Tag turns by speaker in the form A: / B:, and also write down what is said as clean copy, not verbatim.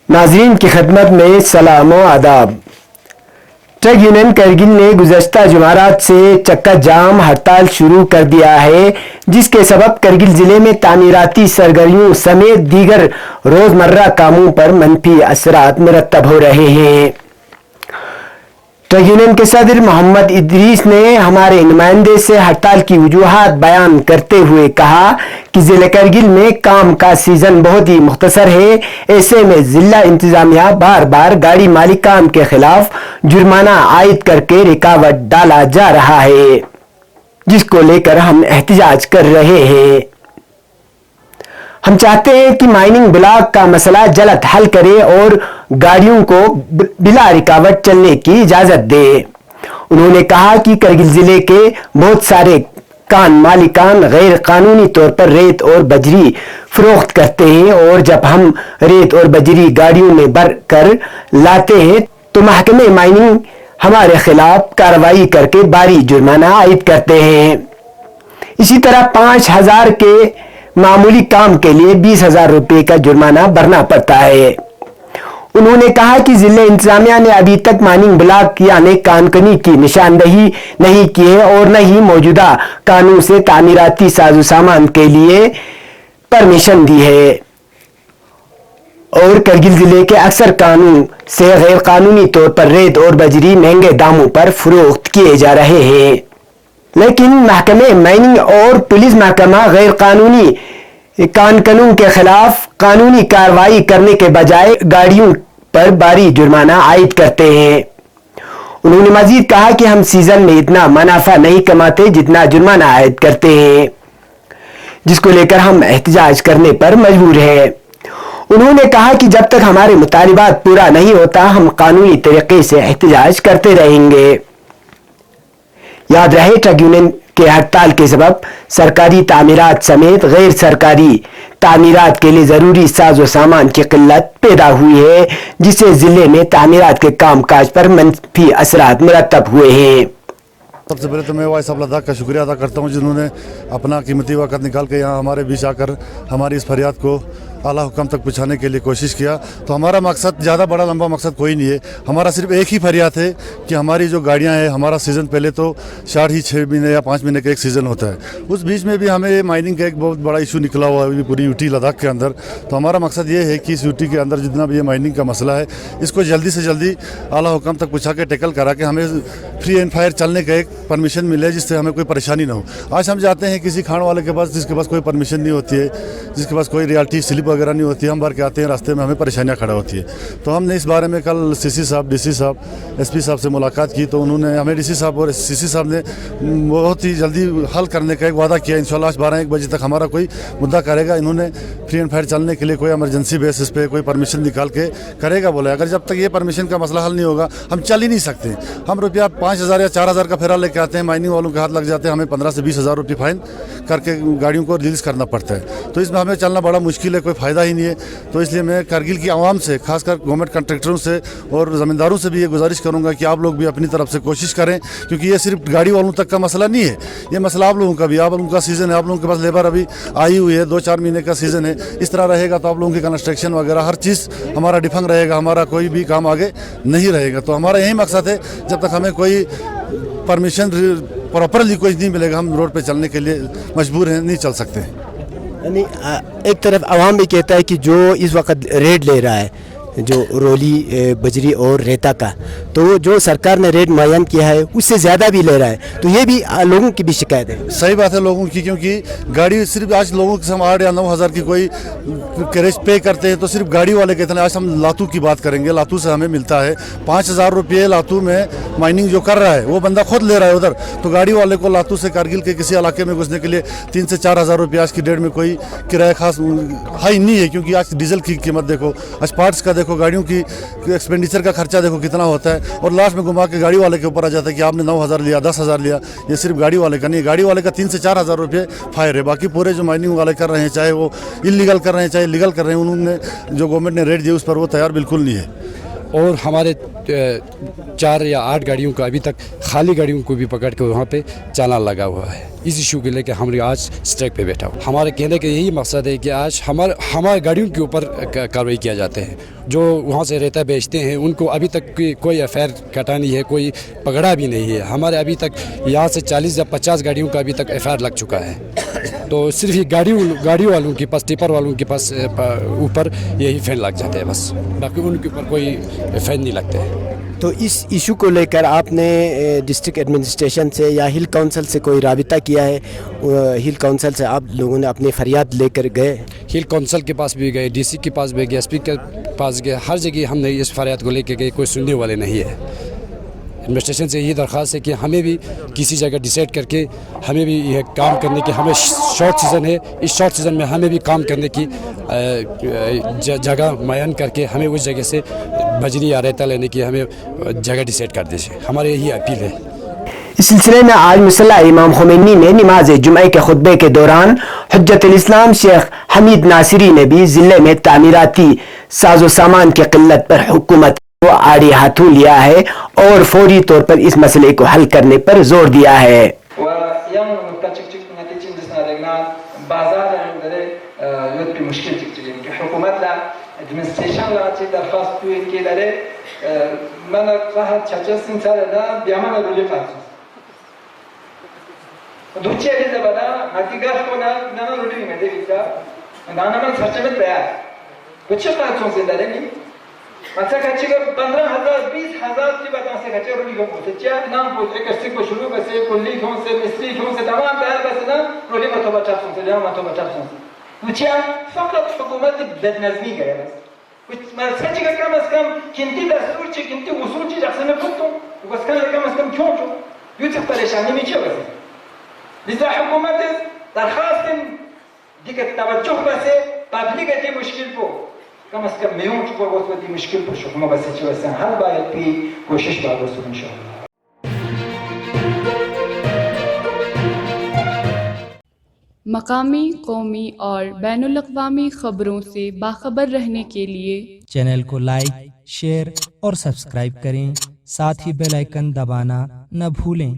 A: नाजरीन की खदमत में सलाम व आदाब। ट्रक यूनियन करगिल ने गुज़श्ता जुमारात से चक्का जाम हड़ताल शुरू कर दिया है, जिसके सबब करगिल जिले में तामीराती सरगर्मियों समेत दीगर रोज़मर्रा कामों पर मनफी असरात मुरतब हो रहे हैं। ट्रक यूनियन के सदर मोहम्मद इदरीस ने हमारे नुमाइंदे से हड़ताल की वजूहात बयान करते हुए कहा कि ज़िला करगिल में काम का सीज़न बहुत ही मुख्तसर है। ऐसे में ज़िला इंतज़ामिया बार बार गाड़ी मालिकान के खिलाफ जुर्माना आयद करके रुकावट डाला जा रहा है, जिसको लेकर हम एहतजाज कर रहे हैं। हम चाहते हैं कि माइनिंग ब्लॉक का मसला जल्द हल करे और गाड़ियों को बिला रुकावट चलने की इजाज़त दे। उन्होंने कहा कि करगिल ज़िले के बहुत सारे कान मालिकान गैर कानूनी तौर पर रेत और बजरी फरोख्त करते हैं और जब हम रेत और बजरी गाड़ियों में भर कर लाते हैं तो महकमे माइनिंग हमारे खिलाफ कार्रवाई करके भारी जुर्माना आयद करते हैं। इसी तरह 5,000 के मामूली काम के लिए 20,000 रुपये का जुर्माना भरना पड़ता है। उन्होंने कहा कि जिला इंतजामिया ने अभी तक माइनिंग ब्लॉक यानी कानकनी की निशानदही नहीं की है और न ही मौजूदा कानून से तामीराती साजो सामान के लिए परमिशन दी है और करगिल जिले के अक्सर कानून से गैर कानूनी तौर पर रेत और बजरी महंगे दामों पर फरोख्त किए जा रहे हैं। लेकिन महकमे माइनिंग और पुलिस महकमा गैर कानूनी कानून के खिलाफ कानूनी कार्रवाई करने के बजाय गाड़ियों पर भारी जुर्माना आयद करते हैं। उन्होंने मजीद कहा कि हम सीजन में इतना मुनाफा नहीं कमाते जितना जुर्माना आयद करते हैं, जिसको लेकर हम एहतजाज करने पर मजबूर हैं। उन्होंने कहा कि जब तक हमारे मुतालिबात पूरा नहीं होता हम कानूनी तरीके से एहतजाज करते रहेंगे। याद रहे, ट्रक यूनियन के हड़ताल के सबब सरकारी तामीरात समेत गैर सरकारी तामीरात के लिए ज़रूरी साजो सामान की किल्लत पैदा हुई है, जिससे ज़िले में तामीरात के कामकाज पर मनफी असरात मुरतब हुए हैं।
B: सबसे पहले तो मैं वाइस साहब लद्दाख का शुक्रिया अदा करता हूँ, जिन्होंने अपना कीमती वक्त निकाल के यहाँ हमारे बीच आकर हमारी इस फरियाद को आला हुक्म तक पहुँचाने के लिए कोशिश किया। तो हमारा मकसद ज़्यादा बड़ा लंबा मकसद कोई नहीं है, हमारा सिर्फ एक ही फरियाद है कि हमारी जो गाड़ियाँ हैं, हमारा सीज़न पहले तो 6 महीने या 5 महीने का एक सीज़न होता है, उस बीच में भी हमें माइनिंग का एक बहुत बड़ा इशू निकला हुआ है पूरी यूटी लद्दाख के अंदर। तो हमारा मकसद ये है कि इस यूटी के अंदर जितना भी ये माइनिंग का मसला है, इसको जल्दी से जल्दी आला हुक्म तक पहुँचा के टैकल करा के हमें फ्री एंड फायर चलने का एक परमिशन मिले, जिससे हमें कोई परेशानी ना हो। आज हम जाते हैं किसी खान वाले के पास जिसके पास कोई परमिशन नहीं होती है, जिसके पास कोई रियल्टी स्लिप वगैरह नहीं होती है, हम भर के आते हैं, रास्ते में हमें परेशानियां खड़ा होती है। तो हमने इस बारे में कल सीसी साहब, डीसी साहब, एसपी साहब से मुलाकात की, तो उन्होंने हमें डीसी साहब और सीसी साहब ने बहुत ही जल्दी हल करने का एक वादा किया। इंशाल्लाह आज 12-1 बजे तक हमारा कोई मुद्दा करेगा। इन्होंने फ्री एंड फायर चलने के लिए कोई इमरजेंसी बेसिस पे कोई परमिशन निकाल के करेगा बोला। अगर जब तक ये परमिशन का मसला हल नहीं होगा हम चल ही नहीं सकते। हम रुपया 5,000 या 4,000 का फेरा लेके आते हैं, माइनिंग वालों के हाथ लग जाते हैं, हमें 15 से 20,000 रुपये फाइन करके गाड़ियों को रिलीज़ करना पड़ता है। तो इसमें हमें चलना बड़ा मुश्किल है, कोई फ़ायदा ही नहीं है। तो इसलिए मैं करगिल की आवाम से, खासकर गवर्नमेंट कॉन्ट्रैक्टरों से और ज़मींदारों से भी ये गुजारिश करूंगा कि आप लोग भी अपनी तरफ से कोशिश करें, क्योंकि ये सिर्फ गाड़ी वालों तक का मसला नहीं है, ये मसला आप लोगों का भी। आप लोगों का सीज़न है, आप लोगों के पास लेबर अभी आई हुई है, 2-4 महीने का सीज़न है। इस तरह रहेगा तो आप लोगों की कंस्ट्रक्शन वगैरह हर चीज़ हमारा डिफंग रहेगा, हमारा कोई भी काम आगे नहीं रहेगा। तो हमारा यही मकसद है, जब तक हमें कोई परमिशन प्रॉपरली कोई नहीं मिलेगा हम रोड पे चलने के लिए मजबूर हैं, नहीं चल सकते हैं।
A: यानी एक तरफ आवाम भी कहता है कि जो इस वक्त रेट ले रहा है, जो रोली बजरी और रेता का, तो जो सरकार ने रेट मुयन किया है उससे ज़्यादा भी ले रहा है, तो ये भी लोगों की भी शिकायत है।
B: सही बात है लोगों की, क्योंकि गाड़ी सिर्फ आज लोगों के 8 या 9 हज़ार की कोई कैरेज पे करते हैं, तो सिर्फ गाड़ी वाले कहते हैं। आज हम लातू की बात करेंगे, लातू से हमें मिलता है 5,000 रुपये। लातू में माइनिंग जो कर रहा है वो बंदा खुद ले रहा है उधर, तो गाड़ी वाले को लातू से कारगिल के किसी इलाके में घुसने के लिए 3 से 4,000 रुपये आज की डेट में कोई किराया खास हाई नहीं है, क्योंकि आज डीजल की कीमत देखो, आज पार्ट्स का देखो, गाड़ियों की एक्सपेंडिचर का खर्चा देखो कितना होता है, और लास्ट में घुमा के गाड़ी वाले के ऊपर आ जाता है कि आपने 9,000 लिया, 10,000 लिया। ये सिर्फ गाड़ी वाले का नहीं, गाड़ी वाले का 3 से 4,000 रुपये फायर है। बाकी पूरे जो माइनिंग वाले कर रहे हैं, चाहे वो इलीगल कर रहे हैं चाहे लीगल कर रहे हैं, उन्होंने जो गवर्नमेंट ने रेट दिया उस पर वो तैयार बिल्कुल नहीं है।
C: اور ہمارے 4 یا 8 گاڑیوں کا ابھی تک خالی گاڑیوں کو بھی پکڑ کے وہاں پہ چالان لگا ہوا ہے. اس ایشو کے لے کے ہم آج اسٹرائک پہ بیٹھا ہوں. ہمارے کہنے کا یہی مقصد ہے کہ آج ہمارے گاڑیوں کے اوپر کارروائی کیا جاتے ہیں. جو وہاں سے ریتا بیچتے ہیں ان کو ابھی تک کوئی ایف آئی آر کٹانی ہے, کوئی پکڑا بھی نہیں ہے. ہمارے ابھی تک یہاں سے 40 یا 50 گاڑیوں کا ابھی تک ایف آئی آر لگ چکا ہے. تو صرف یہ گاڑی والوں کے پاس, ٹپر والوں کے پاس اوپر یہی فین لگ جاتے ہیں بس, باقی ان کے اوپر کوئی فین نہیں لگتے.
A: تو اس ایشو کو لے کر آپ نے ڈسٹرکٹ ایڈمنسٹریشن سے یا ہل کونسل سے کوئی رابطہ کیا ہے؟ ہل کونسل سے آپ لوگوں نے اپنی فریاد لے کر گئے؟
C: ہل کونسل کے پاس بھی گئے, ڈی سی کے پاس بھی گئے, ایس پی کے پاس گئے, ہر جگہ ہم نے اس فریاد کو لے کے گئے, کوئی سننے والے نہیں ہے. ایڈمنسٹریشن سے یہ درخواست ہے کہ ہمیں بھی کسی جگہ ڈیسائیڈ کر کے ہمیں بھی یہ کام کرنے کی, ہمیں شارٹ سیزن ہے, اس شارٹ سیزن میں ہمیں بھی کام کرنے کی جگہ معین کر کے ہمیں اس جگہ سے بجلی یا ریتا لینے کی ہمیں جگہ ڈیسائیڈ کر دیجیے. ہمارے یہی اپیل ہے.
A: اس سلسلے میں آج مصلی امام خمینی نے نماز جمعہ کے خطبے کے دوران حجت الاسلام شیخ حمید ناصری نے بھی ضلع میں تعمیراتی ساز و سامان کی قلت پر حکومت کو آڑی ہاتھوں لیا ہے اور فوری طور پر اس مسئلے کو حل کرنے پر زور دیا ہے.
D: مثلا کچھ کا 15,000 20,000 کی بات سے کچھ رولی کو چیا نام پوچھ ایک سے کو شروع سے کلی کھوں سے مستری کھوں سے تمام تیار بس نا رولی کو تو بچا سن سے جہاں ما تو بچا سن مچیا فقط حکومت بد نظمی کرے بس کچھ مسج کا کم از کم کنتی دستور چ کنتی اصول چ جسن پتو بس کم از کم کیوں تو یہ تو پریشانی میں چھ بس لذا حکومت درخواست دیگر توجہ بس پبلک کی مشکل کو کم از کم میون کو وقت دی مشکل پر شما بس چوسن حل باید پی کوشش باید رسول انشاءاللہ.
E: مقامی، قومی اور بین الاقوامی خبروں سے باخبر رہنے کے لیے
F: چینل کو لائک، شیئر اور سبسکرائب کریں. ساتھ ہی بیل آئیکن دبانا نہ بھولیں.